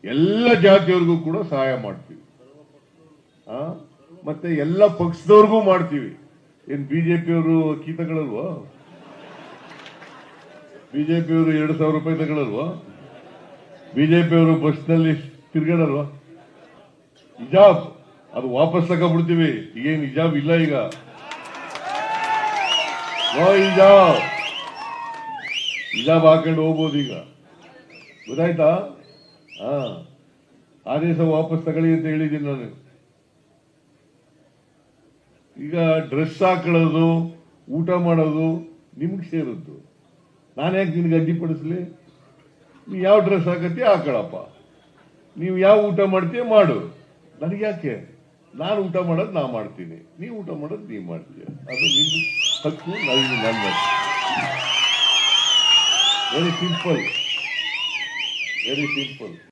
ಎಲ್ಲ ಜಾತಿಯವ್ರಿಗೂ ಕೂಡ ಸಹಾಯ ಮಾಡ್ತೀವಿ. ಮತ್ತೆ ಎಲ್ಲ ಪಕ್ಷದವ್ರಿಗೂ ಮಾಡ್ತೀವಿ. ಏನ್ ಬಿಜೆಪಿಯವರು ಅಕ್ಕಿ ತಗೊಳ್ಳಲ್ವಾ? ಬಿಜೆಪಿಯವರು 2,000 ರೂಪಾಯಿ ತಗೊಳ್ಳಲ್ವಾ? ಬಿಜೆಪಿಯವರು ಬಸ್ನಲ್ಲಿ ತಿರ್ಗಾಡಲ್ವಾ? ಹಿಜಾಬ್ ಅದು ವಾಪಸ್ ತಗೊಂಡ್ಬಿಡ್ತೀವಿ. ಈಗೇನು ಹಿಜಾಬ್ ಇಲ್ಲ, ಈಗ ಹಿಜಾಬ್ ಹಾಕೊಂಡು ಹೋಗ್ಬೋದು ಈಗ. ಗೊತ್ತಾಯ್ತಾ? ಆದೇಶ ವಾಪಸ್ ತಗೊಳ್ಳಿ ಅಂತ ಹೇಳಿದ್ದೀನಿ ನಾನು. ಈಗ ಡ್ರೆಸ್ ಹಾಕೊಳ್ಳೋದು, ಊಟ ಮಾಡೋದು ನಿಮ್ಗೆ ಸೇರಿದ್ದು. ನಾನು ಯಾಕೆ ನಿನ್ಗೆ ಅಡ್ಡಿಪಡಿಸ್ಲಿ? ನೀವು ಯಾವ ಡ್ರೆಸ್ ಹಾಕತ್ತೀಯ ಹಾಕೊಳ್ಳಪ್ಪ, ನೀವು ಯಾವ ಊಟ ಮಾಡ್ತೀಯ ಮಾಡು, ನನಗೆ ಯಾಕೆ? ನಾನು ಊಟ ಮಾಡೋದು ನಾ ಮಾಡ್ತೀನಿ, ನೀವು ಊಟ ಮಾಡೋದು ನೀವು ಮಾಡ್ತೀಯ. ಅದು ನಿನ್ನ ಹಕ್ಕು, ನನ್ನ ವೆರಿ ಸಿಂಪಲ್, ವೆರಿ ಸಿಂಪಲ್.